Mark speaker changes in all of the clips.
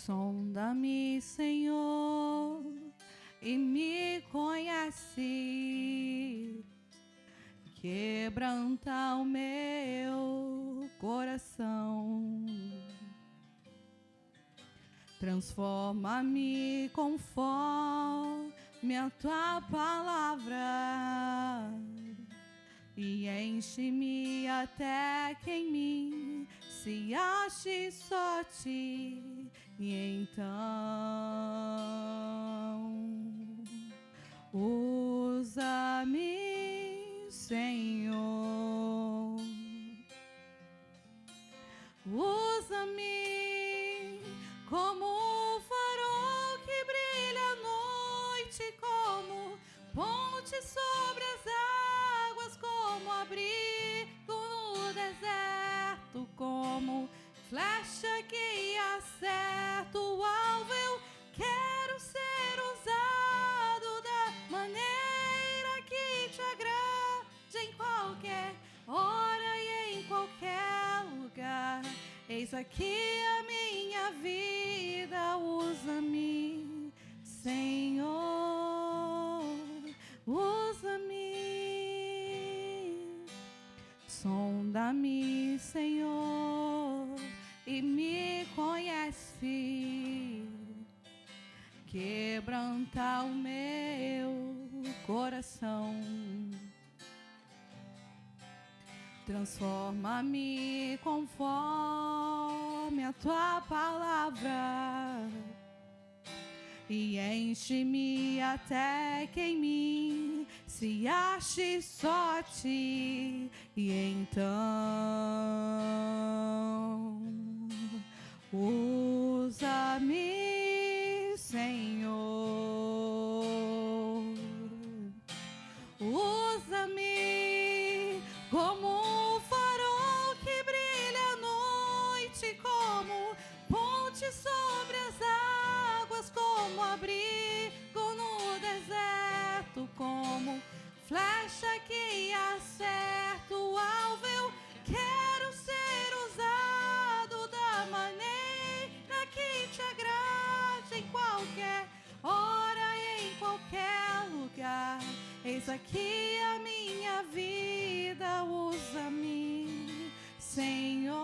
Speaker 1: Sonda-me, Senhor, e me conhece. Quebranta o meu coração. Transforma-me conforme a tua palavra e enche-me até que em mim se ache só ti. E então usa-me, Senhor, usa-me como um farol que brilha à noite, como ponte sobre as águas, como abrigo no deserto, como flecha que acerta o alvo. Eu quero ser usado da maneira que te agrade, em qualquer hora e em qualquer lugar. Eis aqui a minha vida, usa-me, Senhor, usa-me. Sonda-me, Senhor, e me conhece. Quebranta o meu coração. Transforma-me conforme a tua palavra e enche-me até que em mim se ache só ti. E então usa-me, Senhor, usa-me como um farol que brilha à noite, como ponte sobre as águas, como abrigo no deserto, como flecha que acerta o alvo. Eu quero ser usado da maneira que te agrade, em qualquer hora e em qualquer lugar. Eis aqui a minha vida, usa-me, Senhor,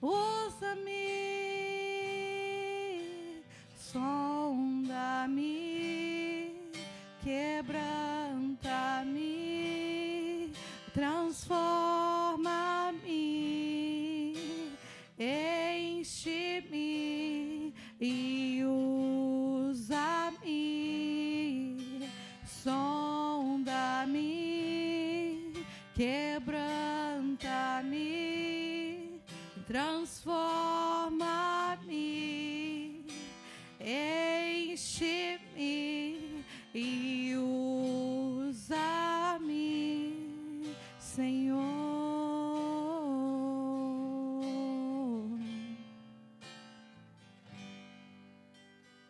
Speaker 1: usa-me. Sonda-me, quebranta-me, transforma-me, enche-me e usa-me. Sonda-me, quebranta-me, transforma-me, enche-me e usa-me, Senhor.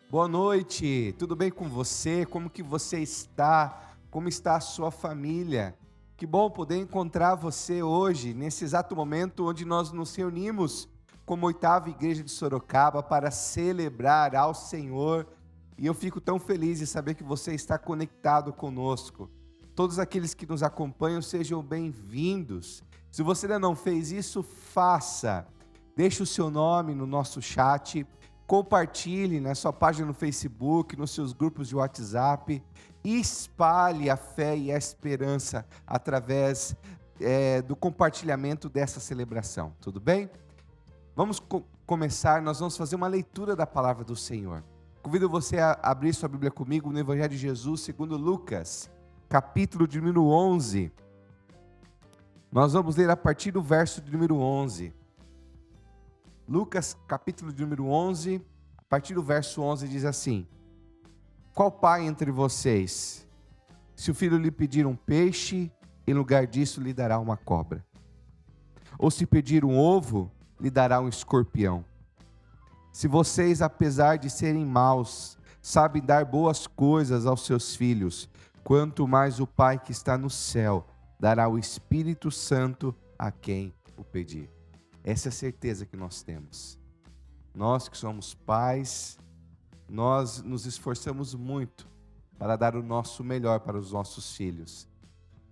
Speaker 2: Boa noite, tudo bem com você? Como que você está? Como está a sua família? Que bom poder encontrar você hoje, nesse exato momento onde nós nos reunimos como 8ª Igreja de Sorocaba para celebrar ao Senhor. E eu fico tão feliz de saber que você está conectado conosco. Todos aqueles que nos acompanham, sejam bem-vindos. Se você ainda não fez isso, faça. Deixe o seu nome no nosso chat, compartilhe na sua página no Facebook, nos seus grupos de WhatsApp, e espalhe a fé e a esperança através do compartilhamento dessa celebração, tudo bem? Vamos começar, nós vamos fazer uma leitura da palavra do Senhor. Convido você a abrir sua Bíblia comigo no Evangelho de Jesus segundo Lucas, capítulo de número 11. Nós vamos ler a partir do verso de número 11. Lucas, capítulo de número 11, a partir do verso 11, diz assim: Qual pai entre vocês, se o filho lhe pedir um peixe, em lugar disso lhe dará uma cobra? Ou se pedir um ovo, lhe dará um escorpião? Se vocês, apesar de serem maus, sabem dar boas coisas aos seus filhos, quanto mais o Pai que está no céu dará o Espírito Santo a quem o pedir. Essa é a certeza que nós temos. Nós que somos pais, nós nos esforçamos muito para dar o nosso melhor para os nossos filhos.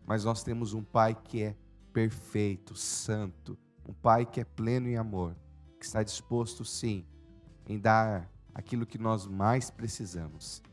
Speaker 2: Mas nós temos um Pai que é perfeito, santo, um Pai que é pleno em amor, que está disposto, sim, em dar aquilo que nós mais precisamos.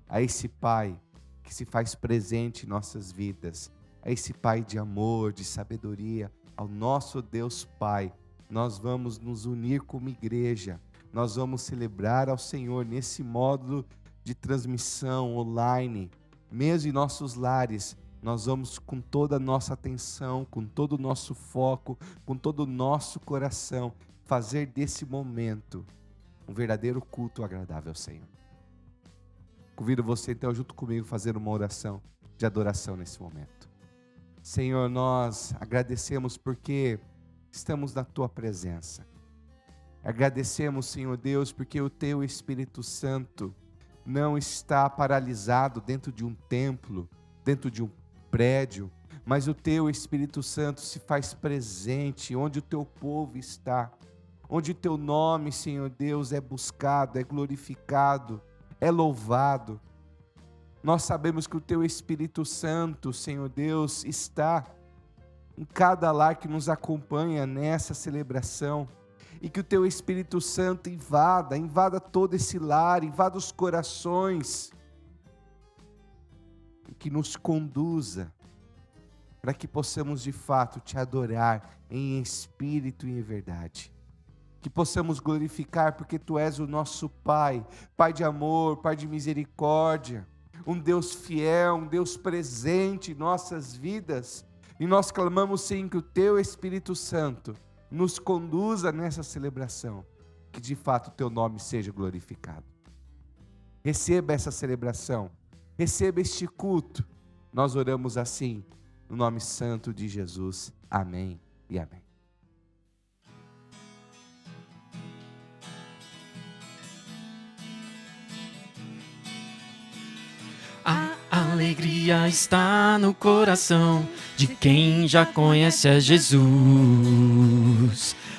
Speaker 2: A esse Pai que se faz presente em nossas vidas, a esse Pai de amor, de sabedoria, ao nosso Deus Pai, nós vamos nos unir como igreja, nós vamos celebrar ao Senhor nesse módulo de transmissão online, mesmo em nossos lares. Nós vamos com toda a nossa atenção, com todo o nosso foco, com todo o nosso coração, fazer desse momento um verdadeiro culto agradável ao Senhor. Convido você então junto comigo a fazer uma oração de adoração nesse momento. Senhor, nós agradecemos porque estamos na Tua presença. Agradecemos, Senhor Deus, porque o Teu Espírito Santo não está paralisado dentro de um templo, dentro de um prédio, mas o Teu Espírito Santo se faz presente onde o Teu povo está, onde o Teu nome, Senhor Deus, é buscado, é glorificado, é louvado. Nós sabemos que o Teu Espírito Santo, Senhor Deus, está em cada lar que nos acompanha nessa celebração, e que o Teu Espírito Santo invada todo esse lar, invada os corações, e que nos conduza para que possamos de fato Te adorar em espírito e em verdade. Que possamos glorificar porque Tu és o nosso Pai, Pai de amor, Pai de misericórdia, um Deus fiel, um Deus presente em nossas vidas. E nós clamamos sim que o Teu Espírito Santo nos conduza nessa celebração, que de fato o Teu nome seja glorificado. Receba essa celebração, receba este culto. Nós oramos assim, no nome santo de Jesus. Amém e amém.
Speaker 3: A alegria está no coração de quem já conhece a Jesus.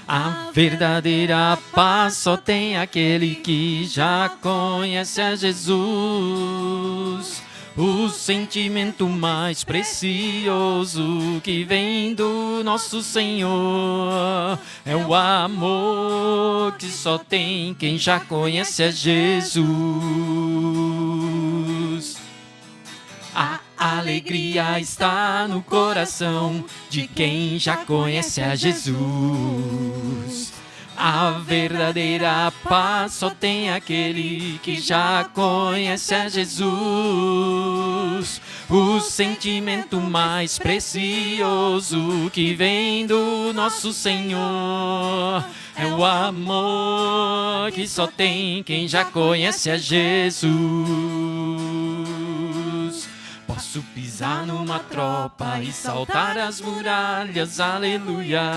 Speaker 3: A verdadeira paz só tem aquele que já conhece a Jesus. O sentimento mais precioso que vem do nosso Senhor é o amor que só tem quem já conhece a Jesus. A alegria está no coração de quem já conhece a Jesus. A verdadeira paz só tem aquele que já conhece a Jesus. O sentimento mais precioso que vem do nosso Senhor é o amor que só tem quem já conhece a Jesus. Posso pisar numa tropa e saltar as muralhas, aleluia,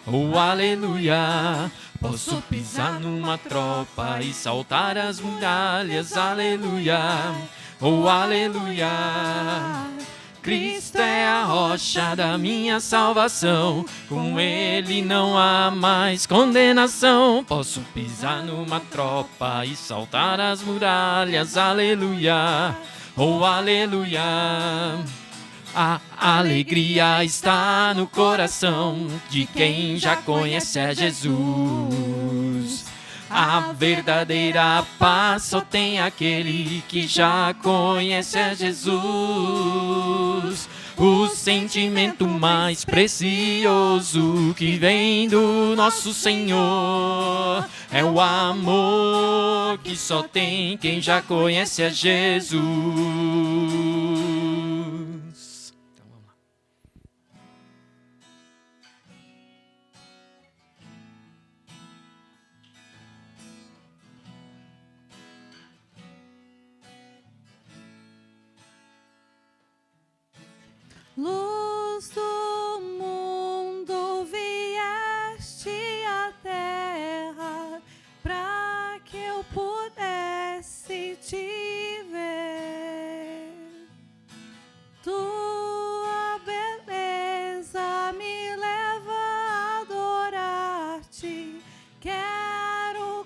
Speaker 3: oh aleluia. Posso pisar numa tropa e saltar as muralhas, aleluia, oh aleluia. Cristo é a rocha da minha salvação, com Ele não há mais condenação. Posso pisar numa tropa e saltar as muralhas, aleluia, oh aleluia. A alegria está no coração de quem já conhece a Jesus. A verdadeira paz só tem aquele que já conhece a Jesus. O sentimento mais precioso que vem do nosso Senhor é o amor que só tem quem já conhece a Jesus. Então vamos lá.
Speaker 1: Luz do mundo, vieste à terra para que eu pudesse te ver. Tua beleza me leva a adorar-te. Quero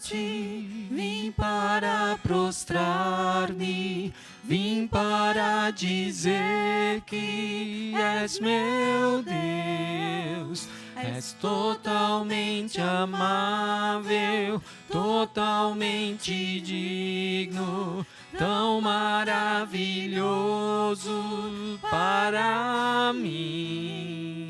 Speaker 3: adorar-te, vim para prostrar-me, vim para dizer que és meu Deus. És totalmente amável, totalmente digno, tão maravilhoso para mim.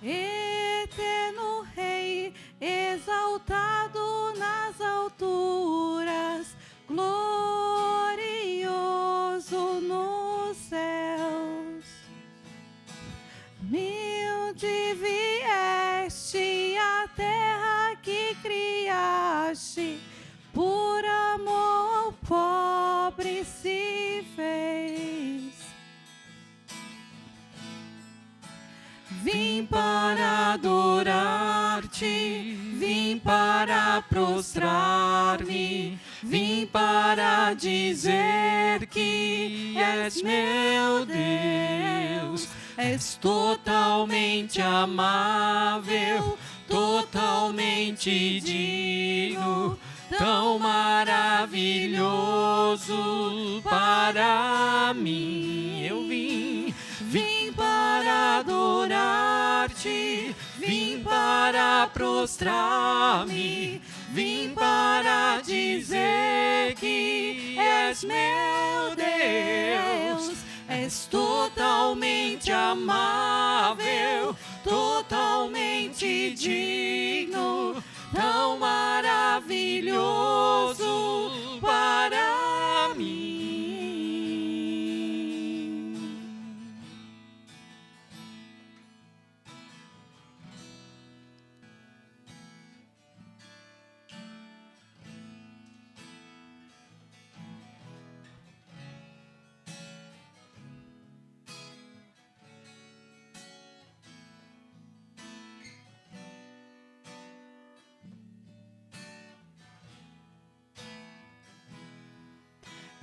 Speaker 1: Eterno Rei, exaltado nas alturas, glorioso nos céus. Humilde vieste à terra que criaste, por amor pobre se fez.
Speaker 3: Vim para adorar-te, vim para prostrar-me, vim para dizer que és meu Deus. És totalmente amável, totalmente digno, tão maravilhoso para mim. Eu vim para adorar-te, vim para prostrar-me, vim para dizer que és meu Deus. És totalmente amável, totalmente digno, tão maravilhoso para mim.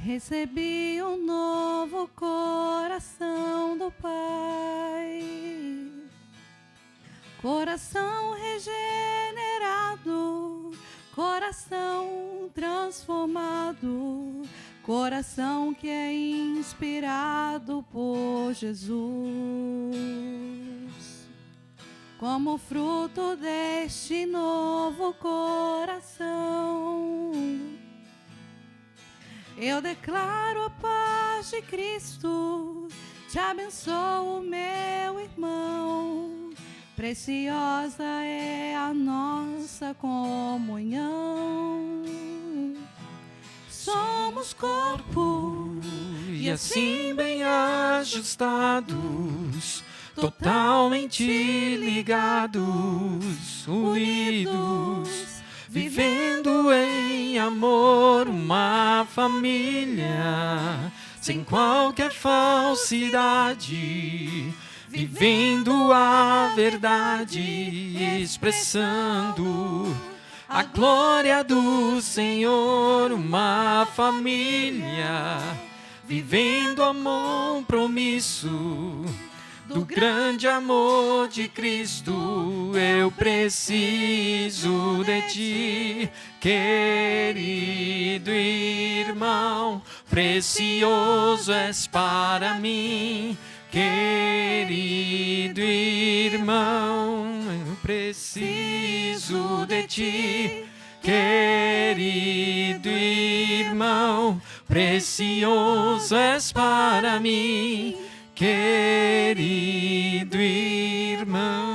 Speaker 1: Recebi um novo coração do Pai, coração regenerado, coração transformado, coração que é inspirado por Jesus. Como fruto deste novo coração, eu declaro a paz de Cristo, te abençoo, meu irmão. Preciosa é a nossa comunhão. Somos corpo
Speaker 3: E assim bem ajustados, totalmente ligados, unidos, vivendo em amor, uma família, sem qualquer falsidade, vivendo a verdade, expressando a glória do Senhor, uma família, vivendo a compromisso do grande amor de Cristo. Eu preciso de ti, querido irmão, precioso és para mim, querido irmão. Eu preciso de ti, querido irmão, precioso és para mim, querido irmão.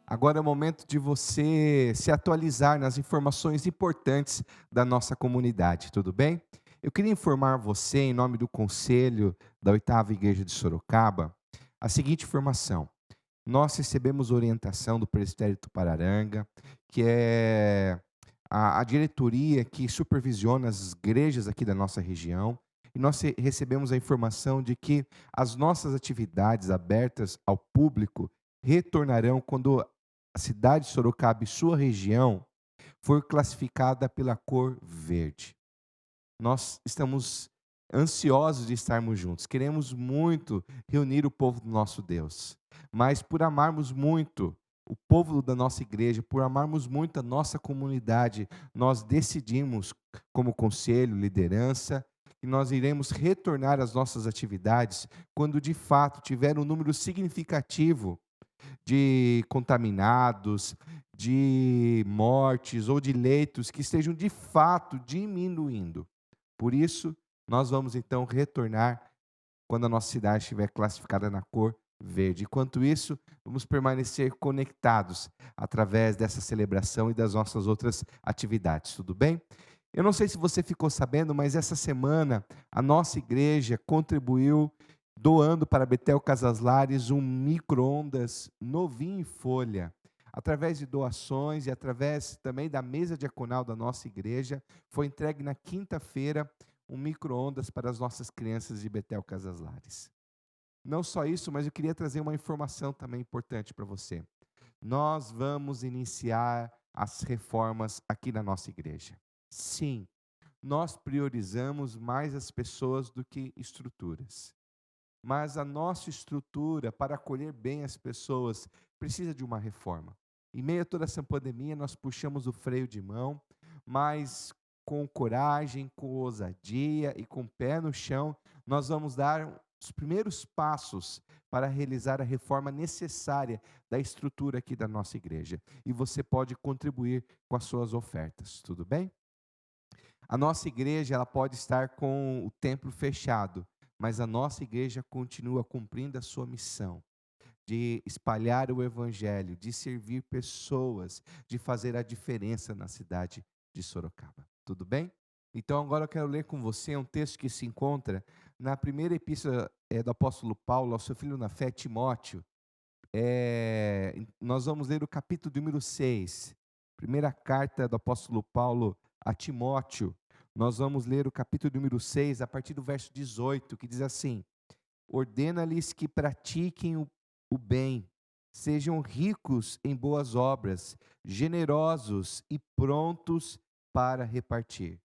Speaker 2: Agora é o momento de você se atualizar nas informações importantes da nossa comunidade, tudo bem? Eu queria informar você, em nome do Conselho da 8ª Igreja de Sorocaba, a seguinte informação. Nós recebemos orientação do Presbitério Tupararanga, que é a diretoria que supervisiona as igrejas aqui da nossa região, e nós recebemos a informação de que as nossas atividades abertas ao público retornarão quando a cidade de Sorocaba e sua região for classificada pela cor verde. Nós estamos ansiosos de estarmos juntos. Queremos muito reunir o povo do nosso Deus. Mas por amarmos muito o povo da nossa igreja, por amarmos muito a nossa comunidade, nós decidimos, como conselho, liderança, que nós iremos retornar às nossas atividades quando de fato tiver um número significativo de contaminados, de mortes ou de leitos que estejam de fato diminuindo. Por isso, nós vamos então retornar quando a nossa cidade estiver classificada na cor verde. Enquanto isso, vamos permanecer conectados através dessa celebração e das nossas outras atividades, tudo bem? Eu não sei se você ficou sabendo, mas essa semana a nossa igreja contribuiu doando para Betel Casas Lares um micro-ondas novinho em folha. Através de doações e através também da mesa diaconal da nossa igreja, foi entregue na quinta-feira um micro-ondas para as nossas crianças de Betel Casas Lares. Não só isso, mas eu queria trazer uma informação também importante para você. Nós vamos iniciar as reformas aqui na nossa igreja. Sim, nós priorizamos mais as pessoas do que estruturas. Mas a nossa estrutura para acolher bem as pessoas precisa de uma reforma. Em meio a toda essa pandemia, nós puxamos o freio de mão, mas com coragem, com ousadia e com o pé no chão, nós vamos dar os primeiros passos para realizar a reforma necessária da estrutura aqui da nossa igreja. E você pode contribuir com as suas ofertas, tudo bem? A nossa igreja ela pode estar com o templo fechado, mas a nossa igreja continua cumprindo a sua missão de espalhar o evangelho, de servir pessoas, de fazer a diferença na cidade de Sorocaba. Tudo bem? Então agora eu quero ler com você um texto que se encontra na primeira epístola do apóstolo Paulo ao seu filho na fé, Timóteo. Nós vamos ler o capítulo número 6, primeira carta do apóstolo Paulo a Timóteo. Nós vamos ler o capítulo número 6, a partir do verso 18, que diz assim: ordena-lhes que pratiquem o bem, sejam ricos em boas obras, generosos e prontos para repartir.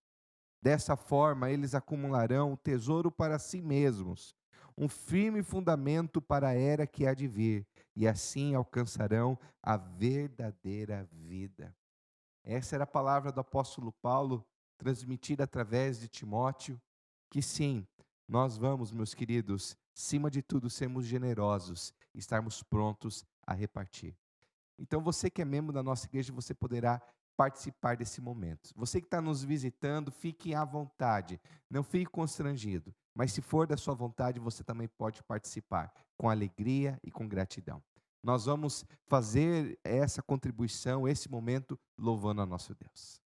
Speaker 2: Dessa forma, eles acumularão tesouro para si mesmos, um firme fundamento para a era que há de vir, e assim alcançarão a verdadeira vida. Essa era a palavra do apóstolo Paulo, transmitida através de Timóteo, que sim, nós vamos, meus queridos, acima de tudo, sermos generosos, estarmos prontos a repartir. Então, você que é membro da nossa igreja, você poderá participar desse momento. Você que está nos visitando, fique à vontade, não fique constrangido, mas se for da sua vontade, você também pode participar com alegria e com gratidão. Nós vamos fazer essa contribuição, esse momento, louvando a nosso Deus.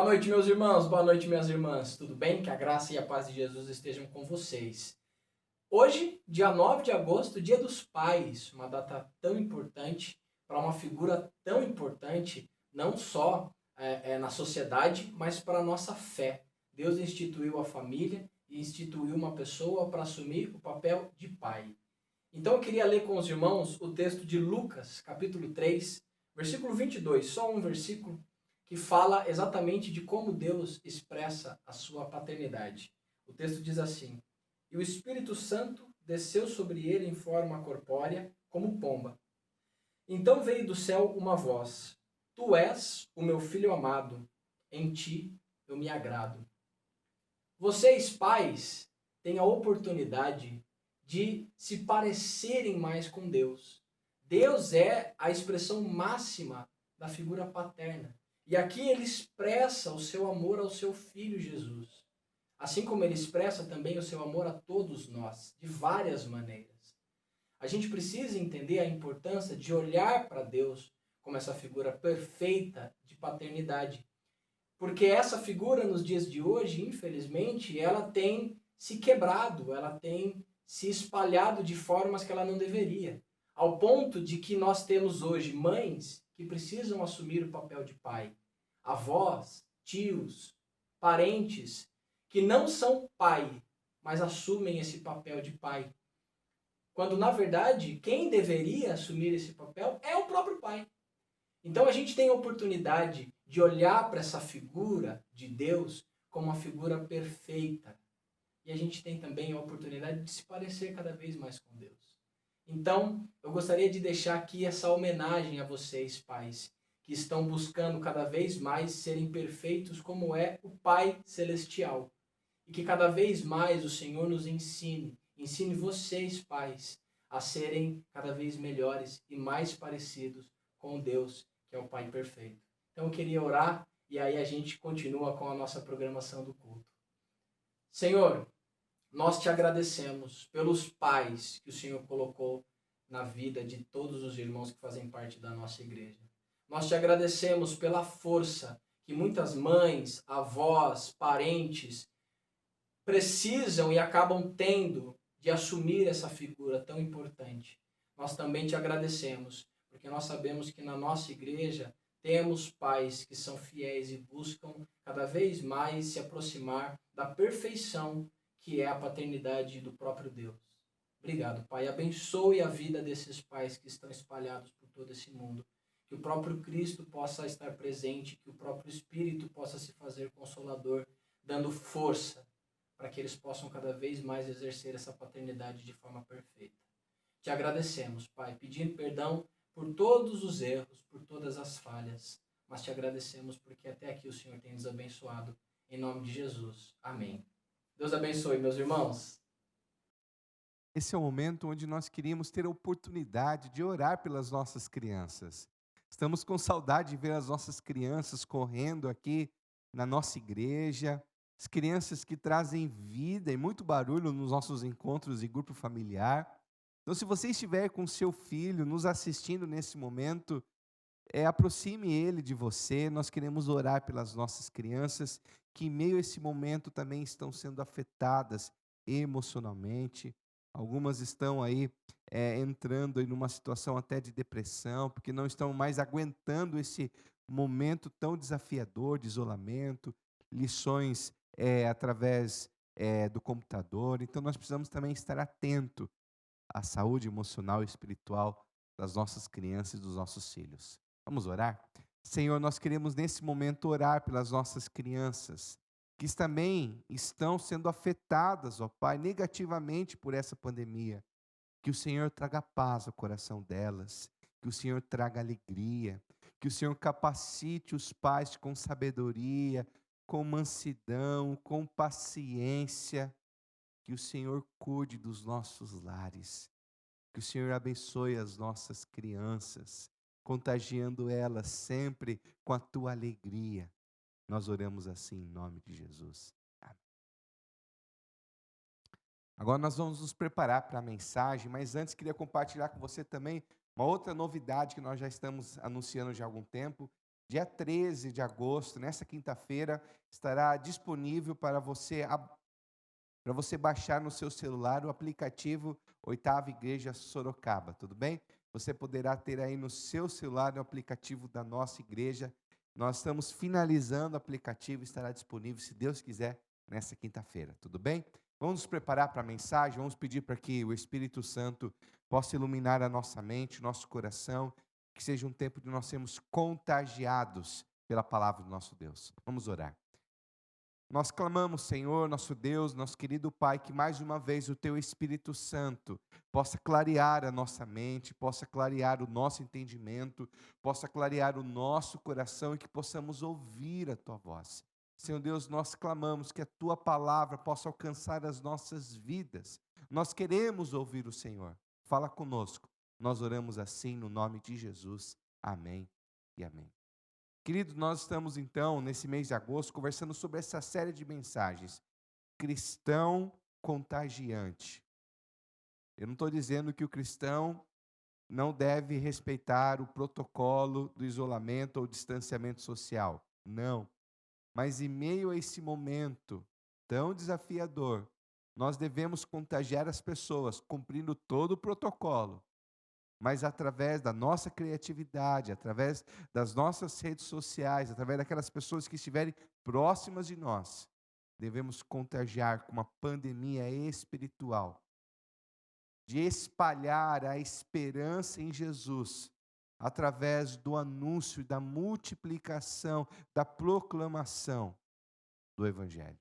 Speaker 4: noite, meus irmãos. Boa noite, minhas irmãs. Tudo bem? Que a graça e a paz de Jesus estejam com vocês. Hoje, dia 9 de agosto, Dia dos Pais, uma data tão importante para uma figura tão importante, não só na sociedade, mas para a nossa fé. Deus instituiu a família e instituiu uma pessoa para assumir o papel de pai. Então eu queria ler com os irmãos o texto de Lucas, capítulo 3, versículo 22, só um versículo, que fala exatamente de como Deus expressa a sua paternidade. O texto diz assim: E o Espírito Santo desceu sobre ele em forma corpórea, como pomba. Então veio do céu uma voz: Tu és o meu filho amado, em ti eu me agrado. Vocês, pais, têm a oportunidade de se parecerem mais com Deus. Deus é a expressão máxima da figura paterna. E aqui ele expressa o seu amor ao seu filho Jesus. Assim como ele expressa também o seu amor a todos nós, de várias maneiras. A gente precisa entender a importância de olhar para Deus como essa figura perfeita de paternidade. Porque essa figura nos dias de hoje, infelizmente, ela tem se quebrado, ela tem se espalhado de formas que ela não deveria. Ao ponto de que nós temos hoje mães que precisam assumir o papel de pai, avós, tios, parentes, que não são pai, mas assumem esse papel de pai. Quando, na verdade, quem deveria assumir esse papel é o próprio pai. Então a gente tem a oportunidade de olhar para essa figura de Deus como uma figura perfeita. E a gente tem também a oportunidade de se parecer cada vez mais com Deus. Então, eu gostaria de deixar aqui essa homenagem a vocês, pais, que estão buscando cada vez mais serem perfeitos como é o Pai Celestial. E que cada vez mais o Senhor nos ensine vocês, pais, a serem cada vez melhores e mais parecidos com Deus, que é o Pai perfeito. Então eu queria orar e aí a gente continua com a nossa programação do culto. Senhor, nós te agradecemos pelos pais que o Senhor colocou na vida de todos os irmãos que fazem parte da nossa igreja. Nós te agradecemos pela força que muitas mães, avós, parentes precisam e acabam tendo de assumir essa figura tão importante. Nós também te agradecemos, porque nós sabemos que na nossa igreja temos pais que são fiéis e buscam cada vez mais se aproximar da perfeição que é a paternidade do próprio Deus. Obrigado, Pai. Abençoe a vida desses pais que estão espalhados por todo esse mundo. Que o próprio Cristo possa estar presente, que o próprio Espírito possa se fazer consolador, dando força para que eles possam cada vez mais exercer essa paternidade de forma perfeita. Te agradecemos, Pai, pedindo perdão por todos os erros, por todas as falhas, mas te agradecemos porque até aqui o Senhor tem nos abençoado. Em nome de Jesus. Amém. Deus abençoe, meus irmãos.
Speaker 2: Esse é o momento onde nós queríamos ter a oportunidade de orar pelas nossas crianças. Estamos com saudade de ver as nossas crianças correndo aqui na nossa igreja, as crianças que trazem vida e muito barulho nos nossos encontros de grupo familiar. Então, se você estiver com seu filho nos assistindo nesse momento, aproxime ele de você. Nós queremos orar pelas nossas crianças que em meio a esse momento também estão sendo afetadas emocionalmente. Algumas estão aí entrando em uma situação até de depressão, porque não estão mais aguentando esse momento tão desafiador de isolamento, lições através do computador. Então nós precisamos também estar atento à saúde emocional e espiritual das nossas crianças e dos nossos filhos. Vamos orar? Senhor, nós queremos nesse momento orar pelas nossas crianças, que também estão sendo afetadas, ó Pai, negativamente por essa pandemia. Que o Senhor traga paz ao coração delas, que o Senhor traga alegria, que o Senhor capacite os pais com sabedoria, com mansidão, com paciência, que o Senhor cuide dos nossos lares, que o Senhor abençoe as nossas crianças, contagiando elas sempre com a tua alegria. Nós oramos assim em nome de Jesus. Amém. Agora nós vamos nos preparar para a mensagem, mas antes queria compartilhar com você também uma outra novidade que nós já estamos anunciando já há algum tempo, dia 13 de agosto, nessa quinta-feira, estará disponível para você baixar no seu celular o aplicativo Oitava Igreja Sorocaba, tudo bem? Você poderá ter aí no seu celular o aplicativo da nossa igreja. Nós estamos finalizando o aplicativo, estará disponível, se Deus quiser, nessa quinta-feira, tudo bem? Vamos nos preparar para a mensagem, vamos pedir para que o Espírito Santo possa iluminar a nossa mente, o nosso coração, que seja um tempo de nós sermos contagiados pela palavra do nosso Deus. Vamos orar. Nós clamamos, Senhor, nosso Deus, nosso querido Pai, que mais uma vez o Teu Espírito Santo possa clarear a nossa mente, possa clarear o nosso entendimento, possa clarear o nosso coração e que possamos ouvir a Tua voz. Senhor Deus, nós clamamos que a Tua palavra possa alcançar as nossas vidas. Nós queremos ouvir o Senhor. Fala conosco. Nós oramos assim no nome de Jesus. Amém e amém. Queridos, nós estamos então, nesse mês de agosto, conversando sobre essa série de mensagens. Cristão contagiante. Eu não estou dizendo que o cristão não deve respeitar o protocolo do isolamento ou distanciamento social. Não. Mas em meio a esse momento tão desafiador, nós devemos contagiar as pessoas, cumprindo todo o protocolo. Mas através da nossa criatividade, através das nossas redes sociais, através daquelas pessoas que estiverem próximas de nós, devemos contagiar com uma pandemia espiritual, de espalhar a esperança em Jesus, através do anúncio, da multiplicação, da proclamação do Evangelho.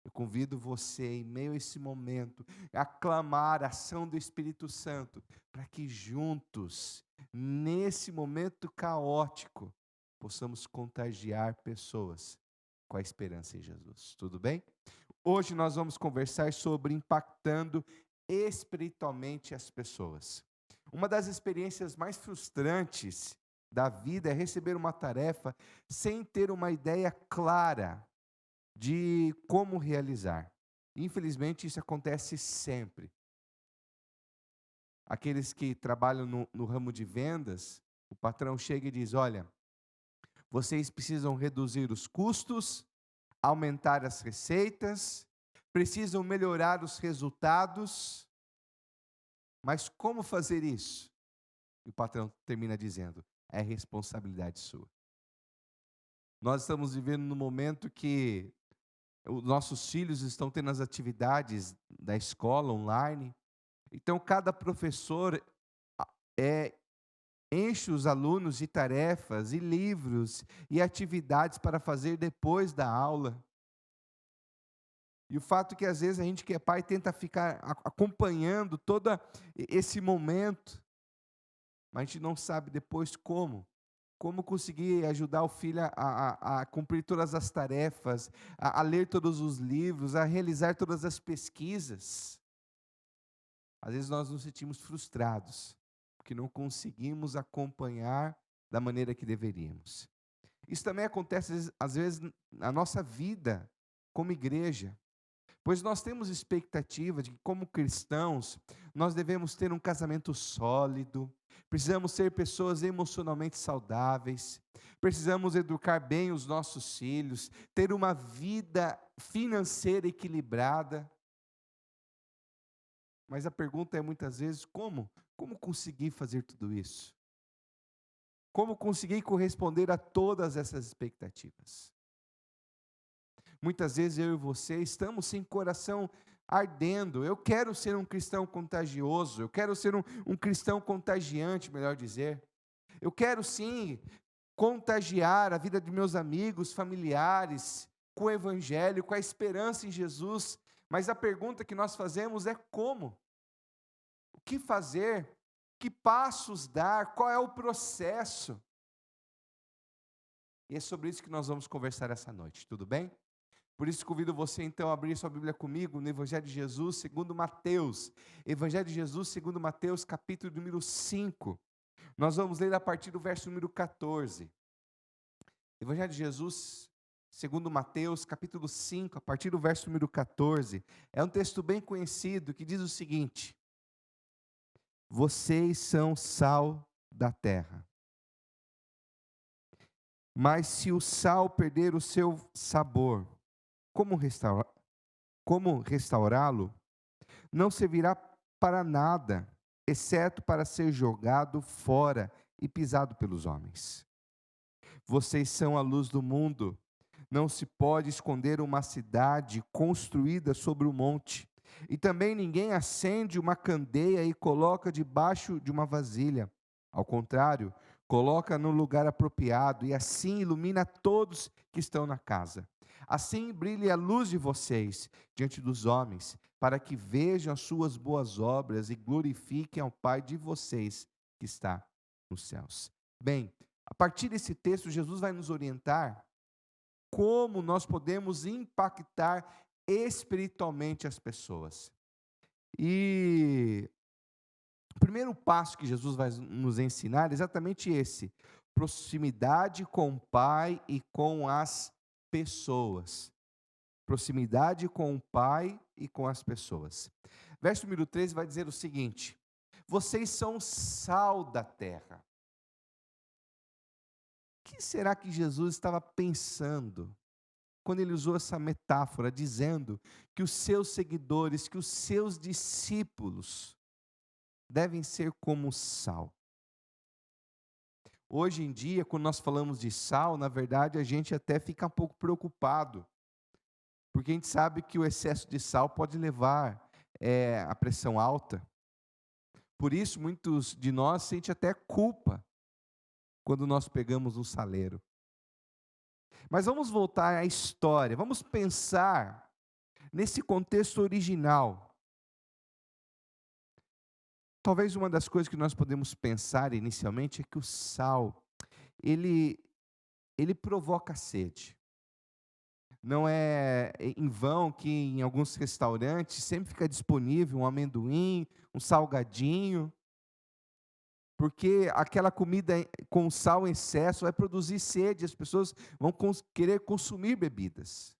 Speaker 2: Eu convido você, em meio a esse momento, a clamar a ação do Espírito Santo, para que juntos, nesse momento caótico, possamos contagiar pessoas com a esperança em Jesus. Tudo bem? Hoje nós vamos conversar sobre impactando espiritualmente as pessoas. Uma das experiências mais frustrantes da vida é receber uma tarefa sem ter uma ideia clara de como realizar. Infelizmente, isso acontece sempre. Aqueles que trabalham no ramo de vendas, o patrão chega e diz: olha, vocês precisam reduzir os custos, aumentar as receitas, precisam melhorar os resultados, mas como fazer isso? E o patrão termina dizendo: é responsabilidade sua. Nós estamos vivendo num momento que os nossos filhos estão tendo as atividades da escola online, então cada professor enche os alunos de tarefas e livros e atividades para fazer depois da aula. E o fato é que às vezes a gente que é pai tenta ficar acompanhando todo esse momento, mas a gente não sabe depois como conseguir ajudar o filho a cumprir todas as tarefas, a ler todos os livros, a realizar todas as pesquisas. Às vezes nós nos sentimos frustrados, porque não conseguimos acompanhar da maneira que deveríamos. Isso também acontece às vezes na nossa vida como igreja, pois nós temos expectativa de que, como cristãos, nós devemos ter um casamento sólido, precisamos ser pessoas emocionalmente saudáveis, precisamos educar bem os nossos filhos, ter uma vida financeira equilibrada. Mas a pergunta é muitas vezes: como conseguir fazer tudo isso? Como conseguir corresponder a todas essas expectativas? Muitas vezes eu e você estamos sem coração ardendo. Eu quero ser um cristão contagioso, eu quero ser um cristão contagiante, melhor dizer. Eu quero sim contagiar a vida de meus amigos, familiares, com o Evangelho, com a esperança em Jesus. Mas a pergunta que nós fazemos é como? O que fazer? Que passos dar? Qual é o processo? E é sobre isso que nós vamos conversar essa noite, tudo bem? Por isso convido você então a abrir sua Bíblia comigo no Evangelho de Jesus segundo Mateus. Evangelho de Jesus segundo Mateus, capítulo número 5. Nós vamos ler a partir do verso número 14. Evangelho de Jesus segundo Mateus, capítulo 5, a partir do verso número 14. É um texto bem conhecido que diz o seguinte: vocês são sal da terra. Mas se o sal perder o seu sabor, como restaurá-lo? Não servirá para nada, exceto para ser jogado fora e pisado pelos homens. Vocês são a luz do mundo. Não se pode esconder uma cidade construída sobre um monte. E também ninguém acende uma candeia e coloca debaixo de uma vasilha. Ao contrário, coloca no lugar apropriado e assim ilumina todos que estão na casa. Assim brilhe a luz de vocês diante dos homens, para que vejam as suas boas obras e glorifiquem ao Pai de vocês que está nos céus. Bem, a partir desse texto, Jesus vai nos orientar como nós podemos impactar espiritualmente as pessoas. E o primeiro passo que Jesus vai nos ensinar é exatamente esse: proximidade com o Pai e com as pessoas. Proximidade com o Pai e com as pessoas. Verso número 13 vai dizer o seguinte: vocês são sal da terra. O que será que Jesus estava pensando quando ele usou essa metáfora, dizendo que os seus seguidores, que os seus discípulos devem ser como sal? Hoje em dia, quando nós falamos de sal, na verdade a gente até fica um pouco preocupado, porque a gente sabe que o excesso de sal pode levar a pressão alta. Por isso, muitos de nós sentem até culpa quando nós pegamos um saleiro. Mas vamos voltar à história, vamos pensar nesse contexto original. Talvez uma das coisas que nós podemos pensar inicialmente é que o sal, ele provoca sede. Não é em vão que em alguns restaurantes sempre fica disponível um amendoim, um salgadinho, porque aquela comida com sal em excesso vai produzir sede, as pessoas vão querer consumir bebidas.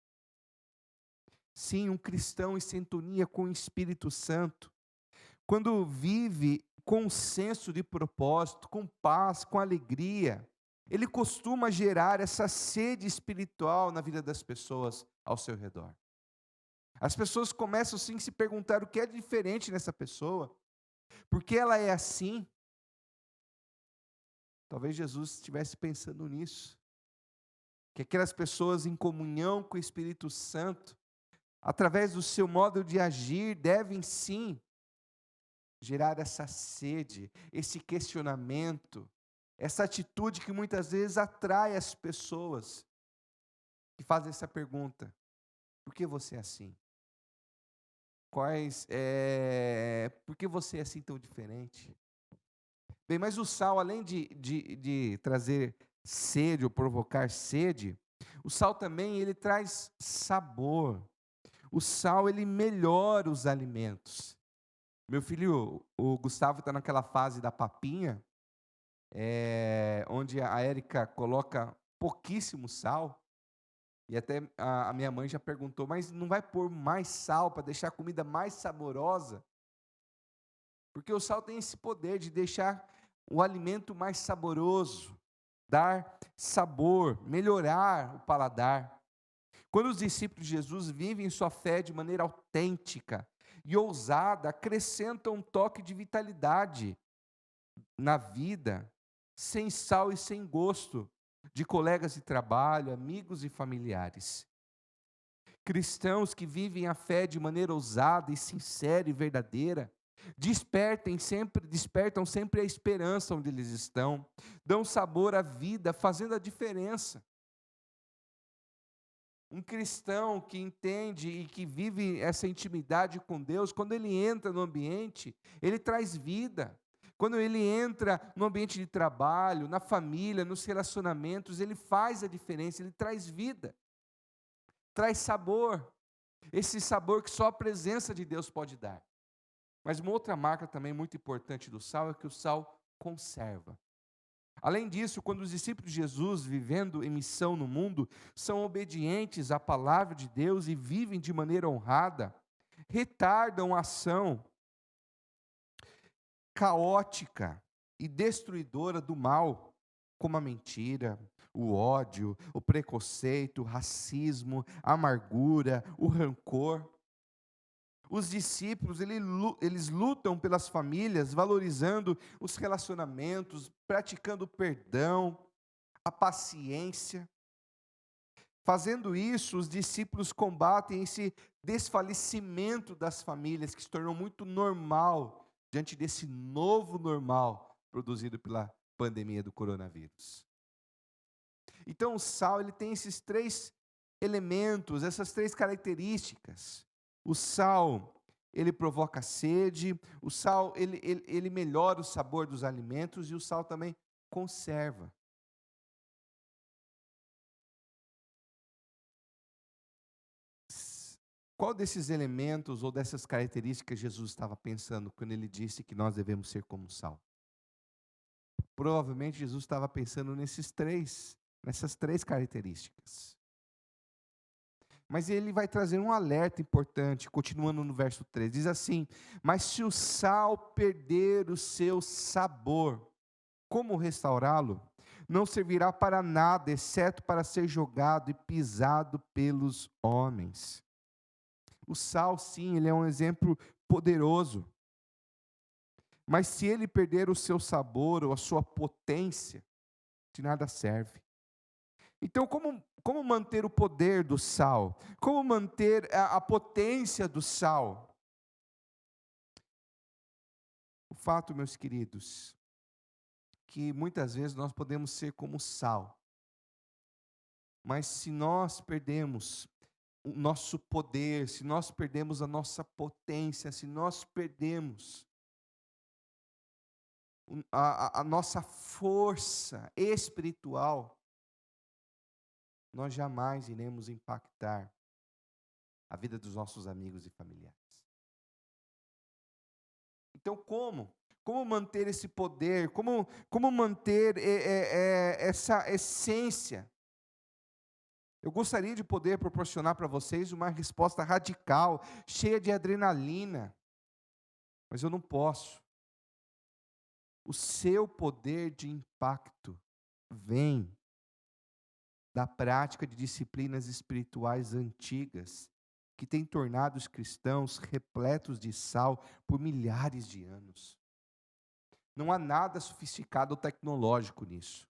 Speaker 2: Sim, um cristão em sintonia com o Espírito Santo, quando vive com um senso de propósito, com paz, com alegria, ele costuma gerar essa sede espiritual na vida das pessoas ao seu redor. As pessoas começam sim a se perguntar o que é diferente nessa pessoa, por que ela é assim. Talvez Jesus estivesse pensando nisso, que aquelas pessoas em comunhão com o Espírito Santo, através do seu modo de agir, devem sim gerar essa sede, esse questionamento, essa atitude que muitas vezes atrai as pessoas que fazem essa pergunta: por que você é assim? Por que você é assim tão diferente? Bem, mas o sal, além de trazer sede ou provocar sede, o sal também ele traz sabor. O sal ele melhora os alimentos. Meu filho, o Gustavo, está naquela fase da papinha, onde a Érica coloca pouquíssimo sal, e até a minha mãe já perguntou, mas não vai pôr mais sal para deixar a comida mais saborosa? Porque o sal tem esse poder de deixar o alimento mais saboroso, dar sabor, melhorar o paladar. Quando os discípulos de Jesus vivem sua fé de maneira autêntica e ousada, acrescentam um toque de vitalidade na vida, sem sal e sem gosto, de colegas de trabalho, amigos e familiares. Cristãos que vivem a fé de maneira ousada e sincera e verdadeira, despertam sempre a esperança onde eles estão, dão sabor à vida, fazendo a diferença. Um cristão que entende e que vive essa intimidade com Deus, quando ele entra no ambiente, ele traz vida. Quando ele entra no ambiente de trabalho, na família, nos relacionamentos, ele faz a diferença, ele traz vida, traz sabor. Esse sabor que só a presença de Deus pode dar. Mas uma outra marca também muito importante do sal é que o sal conserva. Além disso, quando os discípulos de Jesus, vivendo em missão no mundo, são obedientes à palavra de Deus e vivem de maneira honrada, retardam a ação caótica e destruidora do mal, como a mentira, o ódio, o preconceito, o racismo, a amargura, o rancor. Os discípulos, eles lutam pelas famílias, valorizando os relacionamentos, praticando o perdão, a paciência. Fazendo isso, os discípulos combatem esse desfalecimento das famílias, que se tornou muito normal diante desse novo normal produzido pela pandemia do coronavírus. Então, o sal, ele tem esses 3 elementos, essas 3 características. O sal, ele provoca sede, o sal, ele melhora o sabor dos alimentos, e o sal também conserva. Qual desses elementos ou dessas características Jesus estava pensando quando ele disse que nós devemos ser como sal? Provavelmente Jesus estava pensando nessas 3 características. Mas ele vai trazer um alerta importante, continuando no verso 3. Diz assim: mas se o sal perder o seu sabor, como restaurá-lo? Não servirá para nada, exceto para ser jogado e pisado pelos homens. O sal, sim, ele é um exemplo poderoso. Mas se ele perder o seu sabor ou a sua potência, de nada serve. Então, como manter o poder do sal? Como manter a potência do sal? O fato, meus queridos, que muitas vezes nós podemos ser como sal. Mas se nós perdemos o nosso poder, se nós perdemos a nossa potência, se nós perdemos a nossa força espiritual, nós jamais iremos impactar a vida dos nossos amigos e familiares. Então, como manter esse poder? Como manter essa essência? Eu gostaria de poder proporcionar para vocês uma resposta radical, cheia de adrenalina, mas eu não posso. O seu poder de impacto vem da prática de disciplinas espirituais antigas, que têm tornado os cristãos repletos de sal por milhares de anos. Não há nada sofisticado ou tecnológico nisso.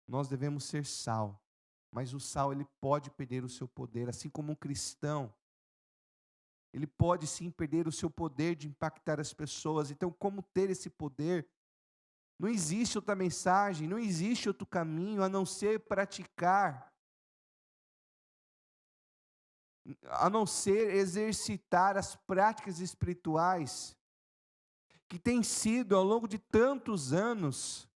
Speaker 2: Nós devemos ser sal, mas o sal, ele pode perder o seu poder, assim como um cristão. Ele pode sim perder o seu poder de impactar as pessoas. Então, como ter esse poder? Não existe outra mensagem, não existe outro caminho a não ser praticar, a não ser exercitar as práticas espirituais, que tem sido ao longo de tantos anos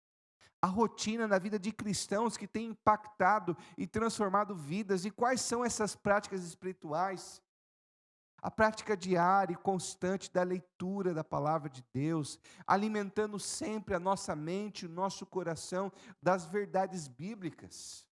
Speaker 2: a rotina na vida de cristãos, que tem impactado e transformado vidas. E quais são essas práticas espirituais? A prática diária e constante da leitura da palavra de Deus, alimentando sempre a nossa mente, o nosso coração das verdades bíblicas.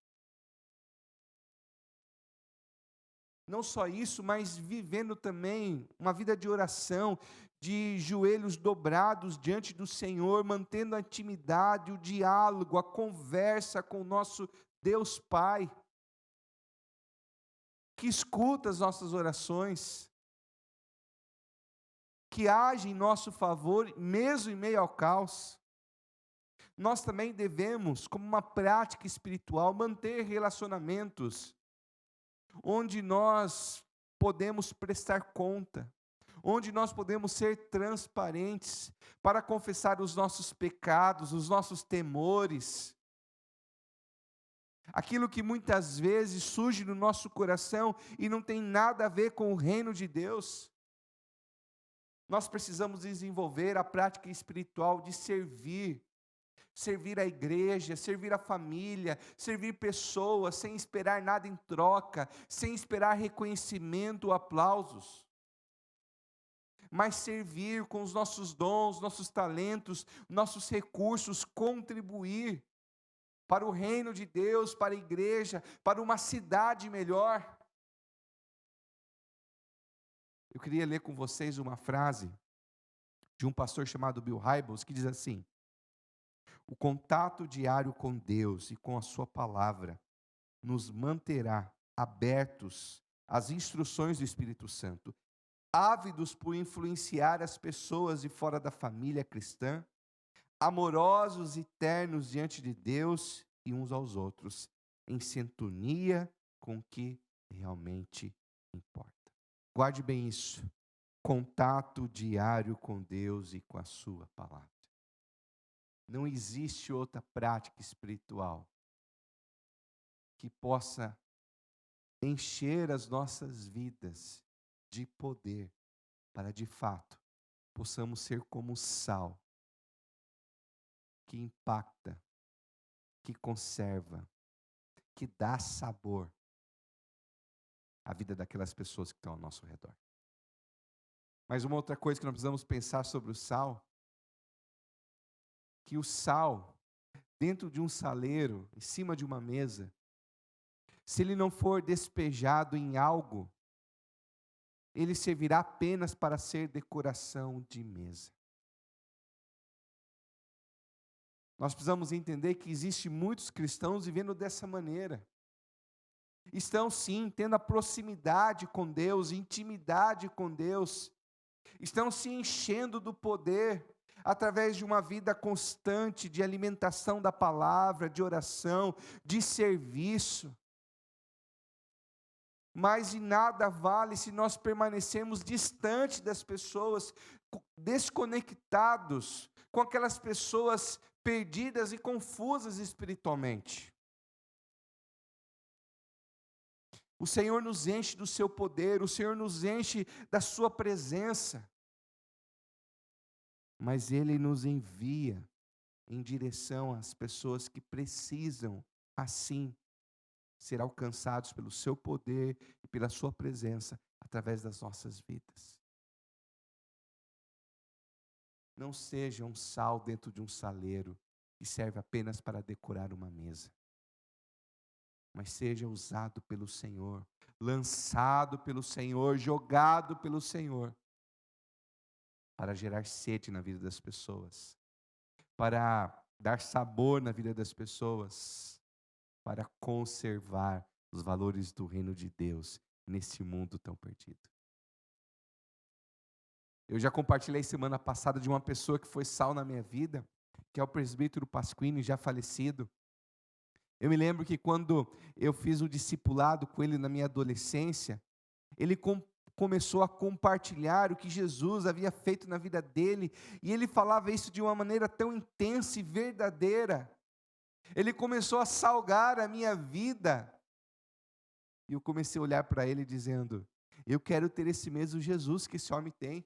Speaker 2: Não só isso, mas vivendo também uma vida de oração, de joelhos dobrados diante do Senhor, mantendo a intimidade, o diálogo, a conversa com o nosso Deus Pai, que escuta as nossas orações, que age em nosso favor, mesmo em meio ao caos. Nós também devemos, como uma prática espiritual, manter relacionamentos onde nós podemos prestar conta, onde nós podemos ser transparentes para confessar os nossos pecados, os nossos temores, aquilo que muitas vezes surge no nosso coração e não tem nada a ver com o reino de Deus. Nós precisamos desenvolver a prática espiritual de servir a igreja, servir a família, servir pessoas, sem esperar nada em troca, sem esperar reconhecimento ou aplausos, mas servir com os nossos dons, nossos talentos, nossos recursos, contribuir para o reino de Deus, para a igreja, para uma cidade melhor. Eu queria ler com vocês uma frase de um pastor chamado Bill Hybels, que diz assim: O contato diário com Deus e com a sua palavra nos manterá abertos às instruções do Espírito Santo, ávidos por influenciar as pessoas de fora da família cristã, amorosos e ternos diante de Deus e uns aos outros, em sintonia com o que realmente importa. Guarde bem isso. Contato diário com Deus e com a sua palavra. Não existe outra prática espiritual que possa encher as nossas vidas de poder para, de fato, possamos ser como sal que impacta, que conserva, que dá sabor à vida daquelas pessoas que estão ao nosso redor. Mas uma outra coisa que nós precisamos pensar sobre o sal, que o sal, dentro de um saleiro, em cima de uma mesa, se ele não for despejado em algo, ele servirá apenas para ser decoração de mesa. Nós precisamos entender que existem muitos cristãos vivendo dessa maneira. Estão sim tendo a proximidade com Deus, intimidade com Deus. Estão se enchendo do poder através de uma vida constante de alimentação da palavra, de oração, de serviço. Mas de nada vale se nós permanecermos distante das pessoas, desconectados com aquelas pessoas perdidas e confusas espiritualmente. O Senhor nos enche do seu poder, o Senhor nos enche da sua presença. Mas Ele nos envia em direção às pessoas que precisam, assim, ser alcançados pelo seu poder e pela sua presença através das nossas vidas. Não seja um sal dentro de um saleiro que serve apenas para decorar uma mesa, mas seja usado pelo Senhor, lançado pelo Senhor, jogado pelo Senhor, para gerar sede na vida das pessoas, para dar sabor na vida das pessoas, para conservar os valores do reino de Deus nesse mundo tão perdido. Eu já compartilhei semana passada de uma pessoa que foi sal na minha vida, que é o presbítero Pasquini, já falecido. Eu me lembro que quando eu fiz o discipulado com ele na minha adolescência, ele começou a compartilhar o que Jesus havia feito na vida dele, e ele falava isso de uma maneira tão intensa e verdadeira. Ele começou a salgar a minha vida, e eu comecei a olhar para ele dizendo, eu quero ter esse mesmo Jesus que esse homem tem.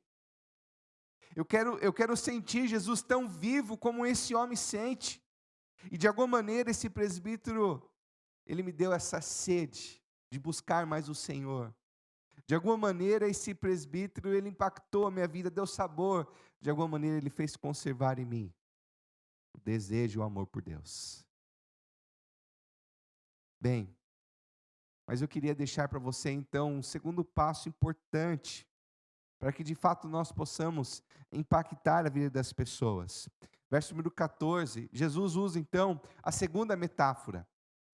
Speaker 2: Eu quero sentir Jesus tão vivo como esse homem sente. E de alguma maneira esse presbítero, ele me deu essa sede de buscar mais o Senhor. De alguma maneira esse presbítero, ele impactou a minha vida, deu sabor. De alguma maneira ele fez conservar em mim o desejo e o amor por Deus. Bem, mas eu queria deixar para você então um segundo passo importante, para que de fato nós possamos impactar a vida das pessoas. Verso número 14, Jesus usa então a segunda metáfora.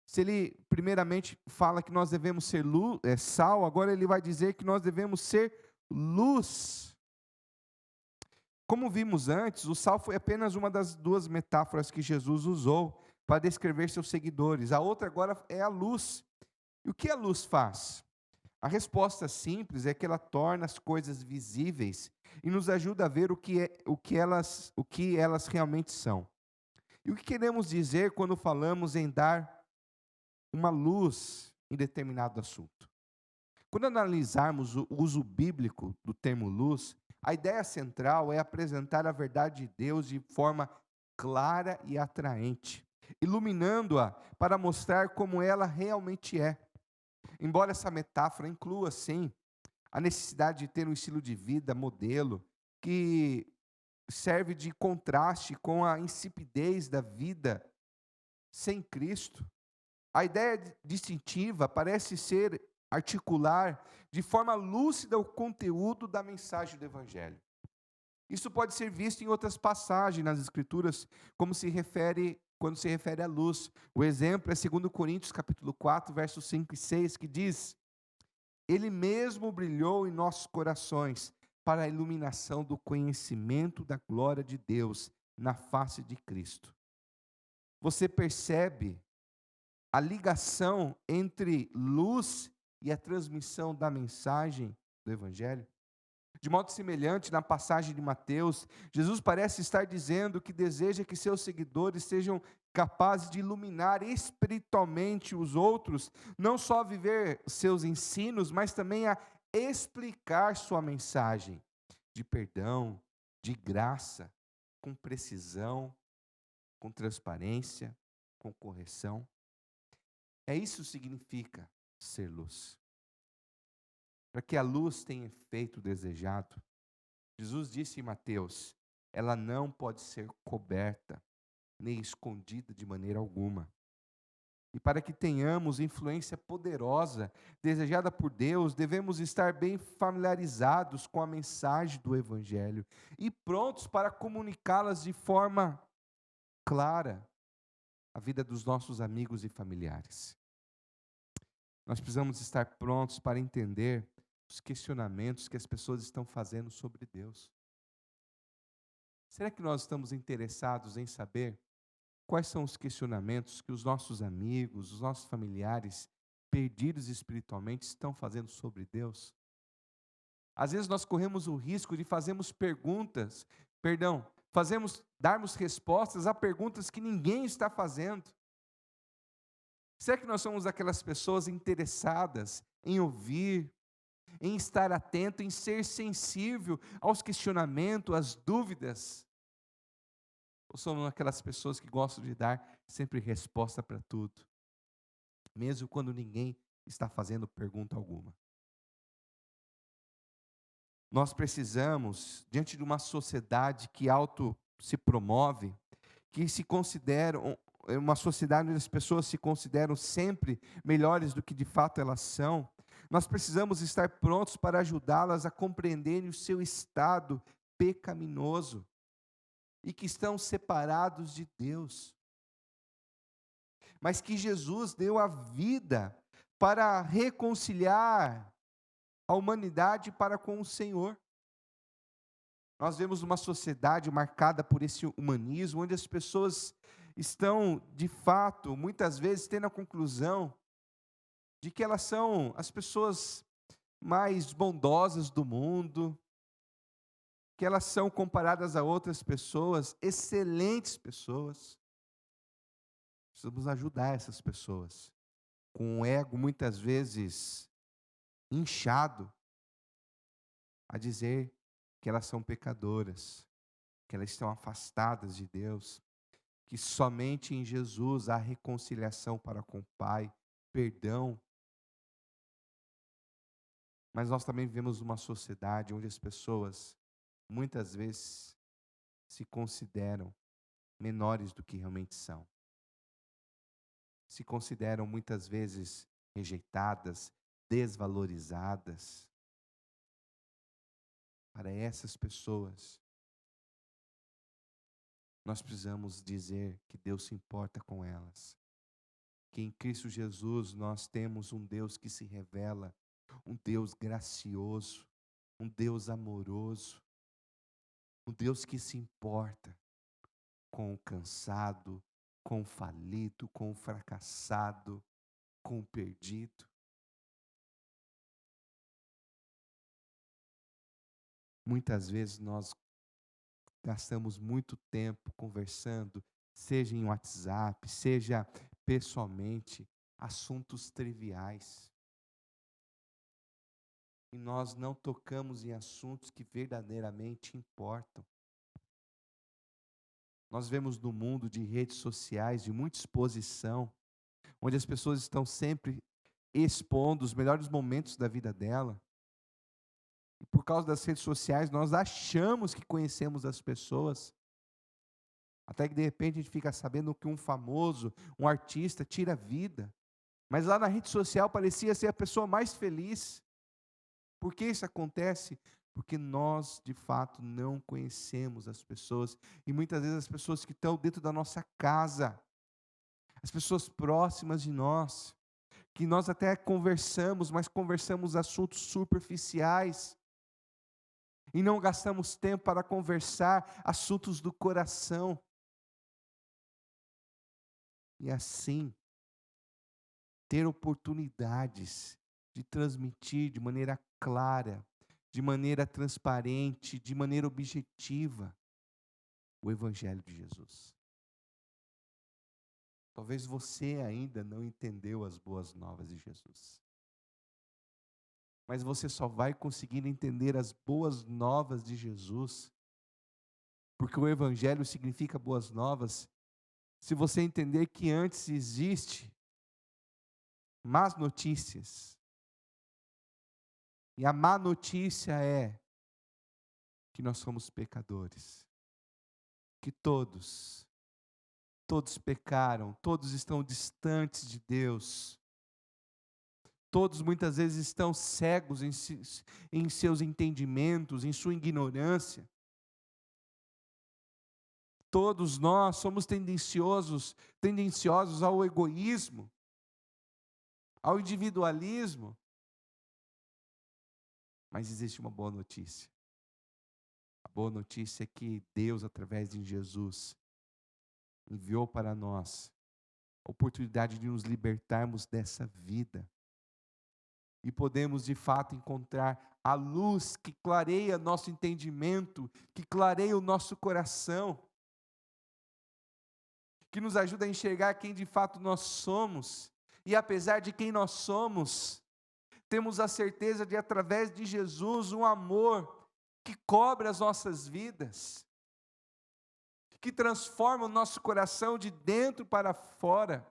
Speaker 2: Se ele primeiramente fala que nós devemos ser sal, agora ele vai dizer que nós devemos ser luz. Como vimos antes, o sal foi apenas uma das duas metáforas que Jesus usou para descrever seus seguidores. A outra agora é a luz. E o que a luz faz? A resposta simples é que ela torna as coisas visíveis e nos ajuda a ver o que elas realmente são. E o que queremos dizer quando falamos em dar uma luz em determinado assunto? Quando analisarmos o uso bíblico do termo luz, a ideia central é apresentar a verdade de Deus de forma clara e atraente, iluminando-a para mostrar como ela realmente é. Embora essa metáfora inclua, sim, a necessidade de ter um estilo de vida modelo que serve de contraste com a insipidez da vida sem Cristo, a ideia distintiva parece ser articular de forma lúcida o conteúdo da mensagem do Evangelho. Isso pode ser visto em outras passagens nas Escrituras, quando se refere à luz. O exemplo é 2 Coríntios capítulo 4, versos 5 e 6, que diz: Ele mesmo brilhou em nossos corações para a iluminação do conhecimento da glória de Deus na face de Cristo. Você percebe a ligação entre luz e a transmissão da mensagem do Evangelho? De modo semelhante, na passagem de Mateus, Jesus parece estar dizendo que deseja que seus seguidores sejam capazes de iluminar espiritualmente os outros, não só a viver seus ensinos, mas também a explicar sua mensagem de perdão, de graça, com precisão, com transparência, com correção. Isso que significa ser luz. Para que a luz tenha efeito desejado, Jesus disse em Mateus, ela não pode ser coberta, nem escondida de maneira alguma. E para que tenhamos influência poderosa, desejada por Deus, devemos estar bem familiarizados com a mensagem do Evangelho e prontos para comunicá-las de forma clara à vida dos nossos amigos e familiares. Nós precisamos estar prontos para entender os questionamentos que as pessoas estão fazendo sobre Deus. Será que nós estamos interessados em saber quais são os questionamentos que os nossos amigos, os nossos familiares perdidos espiritualmente estão fazendo sobre Deus? Às vezes nós corremos o risco de darmos respostas a perguntas que ninguém está fazendo. Será que nós somos aquelas pessoas interessadas em ouvir, em estar atento, em ser sensível aos questionamentos, às dúvidas? Ou somos aquelas pessoas que gostam de dar sempre resposta para tudo, mesmo quando ninguém está fazendo pergunta alguma? Nós precisamos, diante de uma sociedade que se promove, que se consideram uma sociedade onde as pessoas se consideram sempre melhores do que de fato elas são, nós precisamos estar prontos para ajudá-las a compreenderem o seu estado pecaminoso e que estão separados de Deus. Mas que Jesus deu a vida para reconciliar a humanidade para com o Senhor. Nós vemos uma sociedade marcada por esse humanismo, onde as pessoas estão, de fato, muitas vezes tendo a conclusão de que elas são as pessoas mais bondosas do mundo, que elas são comparadas a outras pessoas, excelentes pessoas. Precisamos ajudar essas pessoas, com o ego muitas vezes inchado, a dizer que elas são pecadoras, que elas estão afastadas de Deus, que somente em Jesus há reconciliação para com o Pai, perdão. Mas nós também vivemos uma sociedade onde as pessoas, muitas vezes, se consideram menores do que realmente são. Se consideram muitas vezes rejeitadas, desvalorizadas. Para essas pessoas, nós precisamos dizer que Deus se importa com elas. Que em Cristo Jesus nós temos um Deus que se revela, um Deus gracioso, um Deus amoroso, um Deus que se importa com o cansado, com o falido, com o fracassado, com o perdido. Muitas vezes nós gastamos muito tempo conversando, seja em WhatsApp, seja pessoalmente, assuntos triviais. E nós não tocamos em assuntos que verdadeiramente importam. Nós vemos no mundo de redes sociais, de muita exposição, onde as pessoas estão sempre expondo os melhores momentos da vida dela. E por causa das redes sociais, nós achamos que conhecemos as pessoas. Até que de repente a gente fica sabendo que um famoso, um artista, tira a vida. Mas lá na rede social parecia ser a pessoa mais feliz. Por que isso acontece? Porque nós, de fato, não conhecemos as pessoas. E muitas vezes as pessoas que estão dentro da nossa casa, as pessoas próximas de nós, que nós até conversamos, mas conversamos assuntos superficiais. E não gastamos tempo para conversar assuntos do coração. E assim, ter oportunidades de transmitir de maneira clara, de maneira transparente, de maneira objetiva, o Evangelho de Jesus. Talvez você ainda não entendeu as boas novas de Jesus. Mas você só vai conseguir entender as boas novas de Jesus, porque o Evangelho significa boas novas, se você entender que antes existe más notícias. E a má notícia é que nós somos pecadores. Que todos pecaram, todos estão distantes de Deus. Todos muitas vezes estão cegos em seus entendimentos, em sua ignorância. Todos nós somos tendenciosos ao egoísmo, ao individualismo. Mas existe uma boa notícia. A boa notícia é que Deus, através de Jesus, enviou para nós a oportunidade de nos libertarmos dessa vida. E podemos, de fato, encontrar a luz que clareia nosso entendimento, que clareia o nosso coração, que nos ajuda a enxergar quem de fato nós somos. E apesar de quem nós somos, temos a certeza de, através de Jesus, um amor que cobre as nossas vidas, que transforma o nosso coração de dentro para fora.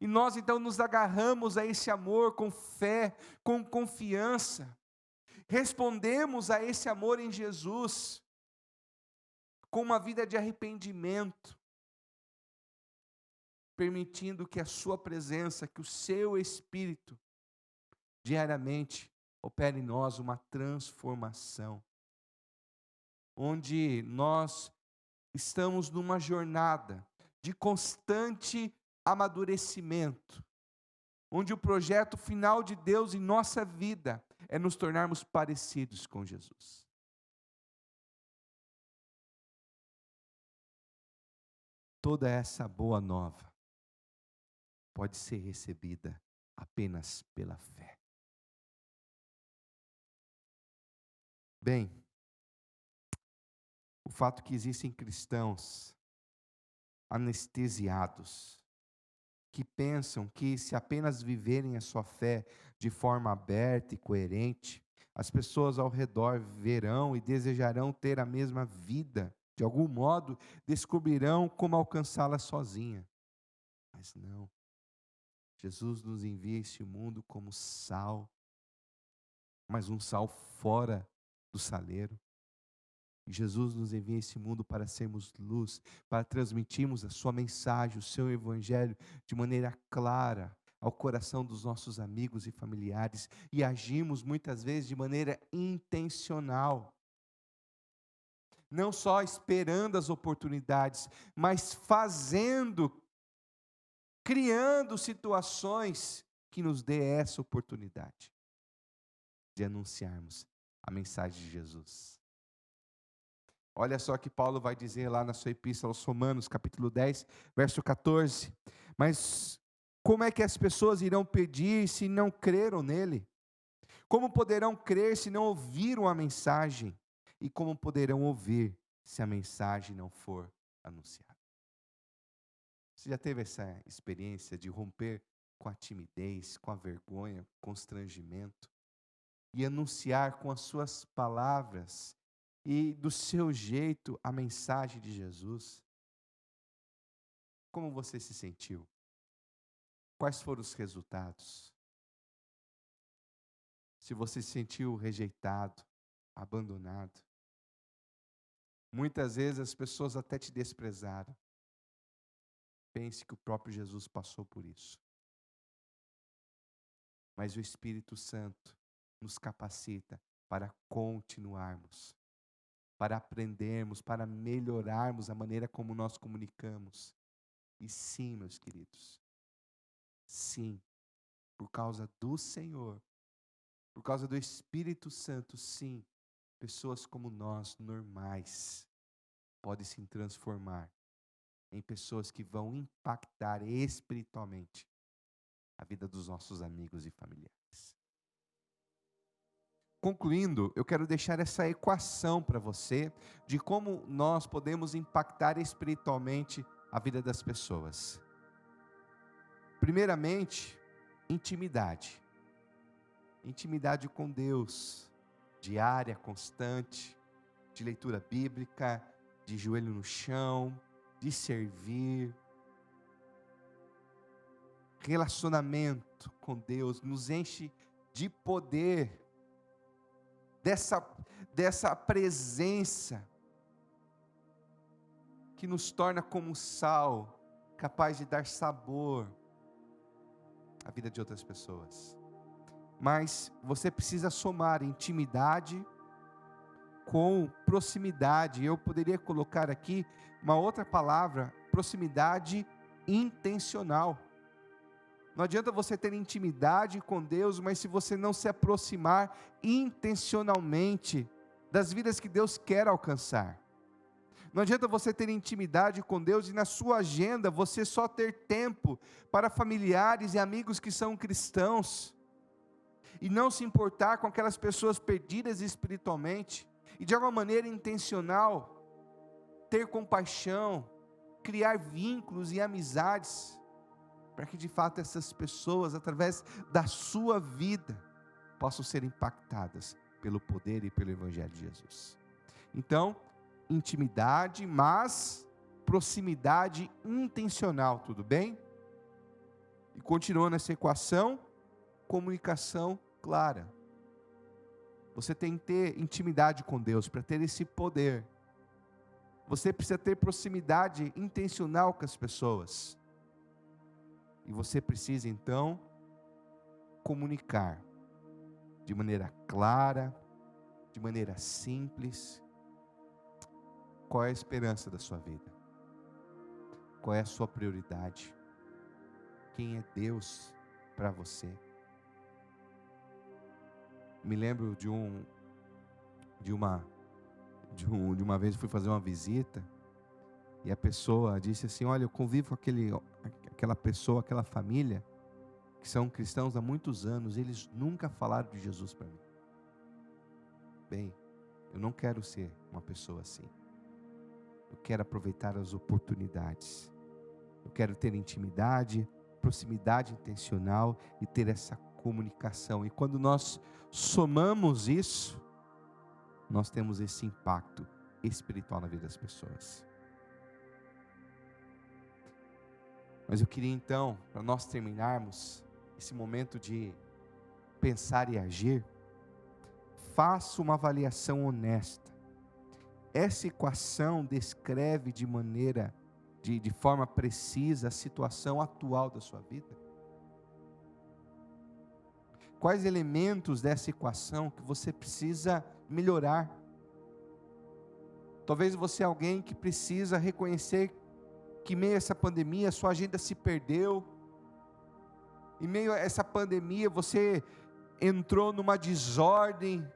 Speaker 2: E nós então nos agarramos a esse amor com fé, com confiança. Respondemos a esse amor em Jesus, com uma vida de arrependimento, permitindo que a sua presença, que o seu Espírito, diariamente, opere em nós uma transformação, onde nós estamos numa jornada de constante amadurecimento, onde o projeto final de Deus em nossa vida é nos tornarmos parecidos com Jesus. Toda essa boa nova pode ser recebida apenas pela fé. Bem, o fato que existem cristãos anestesiados, que pensam que se apenas viverem a sua fé de forma aberta e coerente, as pessoas ao redor verão e desejarão ter a mesma vida, de algum modo descobrirão como alcançá-la sozinha. Mas não. Jesus nos envia esse mundo como sal, mas um sal fora do saleiro. E Jesus nos envia esse mundo para sermos luz, para transmitirmos a sua mensagem, o seu evangelho, de maneira clara ao coração dos nossos amigos e familiares, e agimos muitas vezes de maneira intencional. Não só esperando as oportunidades, mas criando situações que nos dê essa oportunidade de anunciarmos a mensagem de Jesus. Olha só que Paulo vai dizer lá na sua epístola aos Romanos, capítulo 10, verso 14. Mas como é que as pessoas irão pedir se não creram nele? Como poderão crer se não ouviram a mensagem? E como poderão ouvir se a mensagem não for anunciada? Você já teve essa experiência de romper com a timidez, com a vergonha, com o constrangimento, e anunciar com as suas palavras e do seu jeito a mensagem de Jesus? Como você se sentiu? Quais foram os resultados? Se você se sentiu rejeitado, abandonado, muitas vezes as pessoas até te desprezaram. Pense que o próprio Jesus passou por isso. Mas o Espírito Santo nos capacita para continuarmos, para aprendermos, para melhorarmos a maneira como nós comunicamos. E sim, meus queridos, sim, por causa do Senhor, por causa do Espírito Santo, sim, pessoas como nós, normais, podem se transformar em pessoas que vão impactar espiritualmente a vida dos nossos amigos e familiares. Concluindo, eu quero deixar essa equação para você de como nós podemos impactar espiritualmente a vida das pessoas. Primeiramente, intimidade. Intimidade com Deus, diária, constante, de leitura bíblica, de joelho no chão, de servir. Relacionamento com Deus nos enche de poder, dessa presença que nos torna como sal, capaz de dar sabor à vida de outras pessoas. Mas você precisa somar intimidade com proximidade. Eu poderia colocar aqui uma outra palavra, proximidade intencional. Não adianta você ter intimidade com Deus, mas se você não se aproximar intencionalmente das vidas que Deus quer alcançar. Não adianta você ter intimidade com Deus e na sua agenda você só ter tempo para familiares e amigos que são cristãos. E não se importar com aquelas pessoas perdidas espiritualmente. E de alguma maneira intencional, ter compaixão, criar vínculos e amizades, para que de fato essas pessoas, através da sua vida, possam ser impactadas pelo poder e pelo Evangelho de Jesus. Então, intimidade, mas proximidade intencional, tudo bem? E continuando essa equação, comunicação clara. Você tem que ter intimidade com Deus para ter esse poder. Você precisa ter proximidade intencional com as pessoas. E você precisa então comunicar de maneira clara, de maneira simples. Qual é a esperança da sua vida? Qual é a sua prioridade? Quem é Deus para você? Me lembro de uma vez eu fui fazer uma visita e a pessoa disse assim: olha, eu convivo com aquela pessoa, aquela família que são cristãos há muitos anos, eles nunca falaram de Jesus para mim. Bem, eu não quero ser uma pessoa assim. Eu quero aproveitar as oportunidades. Eu quero ter intimidade, proximidade intencional e ter essa comunicação. E quando nós somamos isso, nós temos esse impacto espiritual na vida das pessoas. Mas eu queria então, para nós terminarmos esse momento de pensar e agir, faça uma avaliação honesta. Essa equação descreve de forma precisa a situação atual da sua vida? Quais elementos dessa equação que você precisa melhorar? Talvez você é alguém que precisa reconhecer que em meio a essa pandemia sua agenda se perdeu. Em meio a essa pandemia você entrou numa desordem.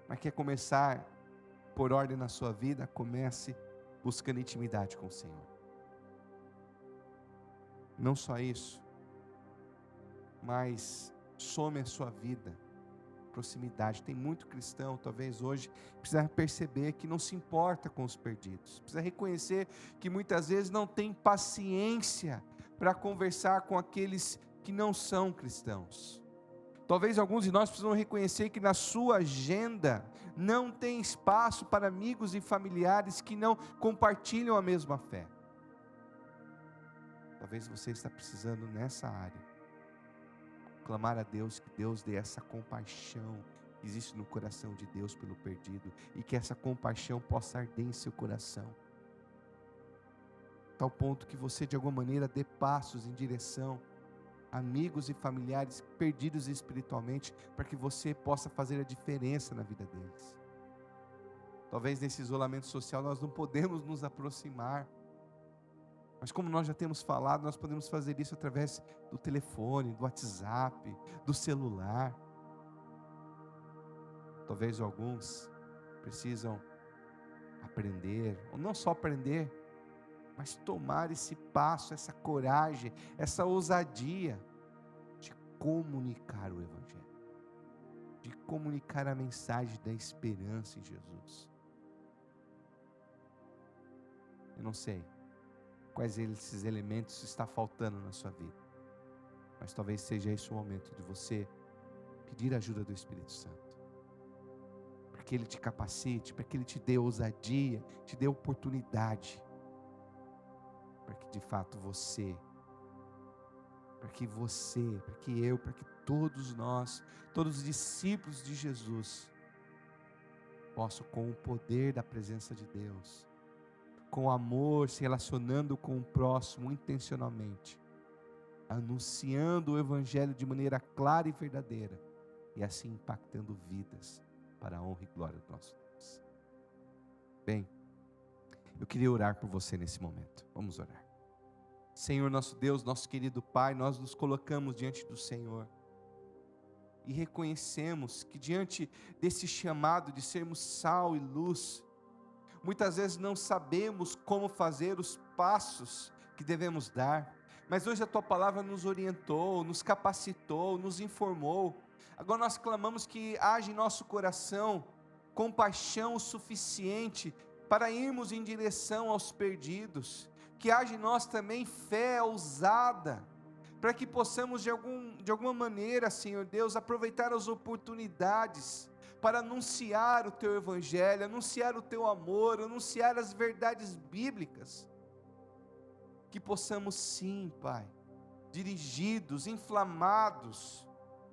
Speaker 2: Mas quer começar por ordem na sua vida? Comece buscando intimidade com o Senhor. Não só isso, mas some a sua vida, proximidade. Tem muito cristão, talvez hoje, precisa perceber que não se importa com os perdidos. Precisa reconhecer que muitas vezes não tem paciência para conversar com aqueles que não são cristãos. Talvez alguns de nós precisam reconhecer que na sua agenda não tem espaço para amigos e familiares que não compartilham a mesma fé. Talvez você está precisando nessa área clamar a Deus, que Deus dê essa compaixão que existe no coração de Deus pelo perdido, e que essa compaixão possa arder em seu coração, tal ponto que você de alguma maneira dê passos em direção amigos e familiares perdidos espiritualmente, para que você possa fazer a diferença na vida deles. Talvez nesse isolamento social nós não podemos nos aproximar, mas como nós já temos falado, nós podemos fazer isso através do telefone, do WhatsApp, do celular. Talvez alguns precisam aprender, ou não só aprender, mas tomar esse passo, essa coragem, essa ousadia de comunicar o Evangelho, de comunicar a mensagem da esperança em Jesus. Eu não sei quais esses elementos está faltando na sua vida, mas talvez seja esse o momento de você pedir a ajuda do Espírito Santo, para que Ele te capacite, para que Ele te dê ousadia, te dê oportunidade, para que de fato para que eu, para que todos nós, todos os discípulos de Jesus, possam, com o poder da presença de Deus, com amor, se relacionando com o próximo intencionalmente, anunciando o Evangelho de maneira clara e verdadeira, e assim impactando vidas para a honra e glória do nosso Deus. Bem, eu queria orar por você nesse momento. Vamos orar. Senhor nosso Deus, nosso querido Pai, nós nos colocamos diante do Senhor e reconhecemos que diante desse chamado de sermos sal e luz, muitas vezes não sabemos como fazer os passos que devemos dar, mas hoje a Tua Palavra nos orientou, nos capacitou, nos informou. Agora nós clamamos que haja em nosso coração compaixão suficiente para irmos em direção aos perdidos, que haja em nós também fé ousada, para que possamos de alguma maneira, Senhor Deus, aproveitar as oportunidades para anunciar o Teu Evangelho, anunciar o Teu amor, anunciar as verdades bíblicas, que possamos sim, Pai, dirigidos, inflamados,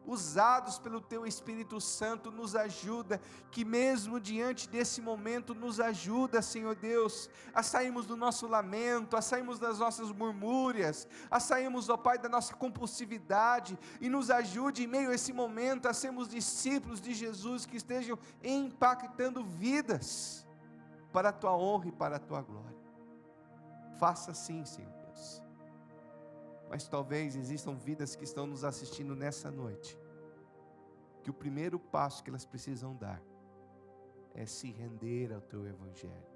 Speaker 2: usados pelo Teu Espírito Santo, nos ajuda, que mesmo diante desse momento, nos ajuda, Senhor Deus, a sairmos do nosso lamento, a sairmos das nossas murmúrias, a sairmos, ó Pai, da nossa compulsividade, e nos ajude em meio a esse momento, a sermos discípulos de Jesus, que estejam impactando vidas, para a Tua honra e para a Tua glória. Faça assim, Senhor Deus. Mas talvez existam vidas que estão nos assistindo nessa noite, que o primeiro passo que elas precisam dar é se render ao Teu Evangelho,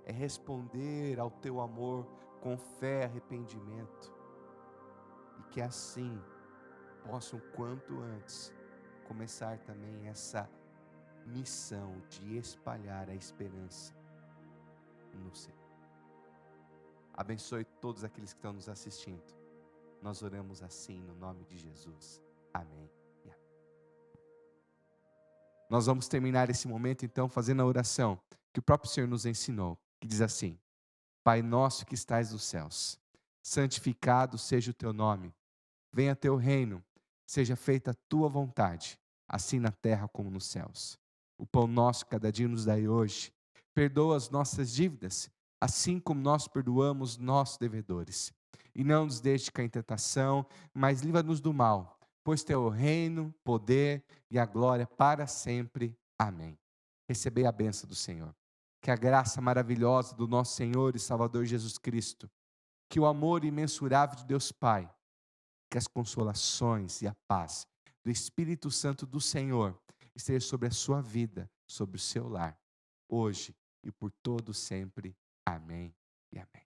Speaker 2: é responder ao Teu amor com fé e arrependimento, e que assim possam quanto antes começar também essa missão de espalhar a esperança no Senhor. Abençoe todos aqueles que estão nos assistindo. Nós oramos assim no nome de Jesus. Amém. Nós vamos terminar esse momento então fazendo a oração que o próprio Senhor nos ensinou, que diz assim: Pai nosso que estais nos céus, santificado seja o Teu nome. Venha Teu reino, seja feita a Tua vontade, assim na terra como nos céus. O pão nosso cada dia nos dai hoje. Perdoa as nossas dívidas, assim como nós perdoamos nossos devedores. E não nos deixe cair em tentação, mas livra-nos do mal, pois Teu é o reino, poder e a glória para sempre. Amém. Recebei a bênção do Senhor. Que a graça maravilhosa do nosso Senhor e Salvador Jesus Cristo, que o amor imensurável de Deus Pai, que as consolações e a paz do Espírito Santo do Senhor esteja sobre a sua vida, sobre o seu lar, hoje e por todo sempre. Amém e amém.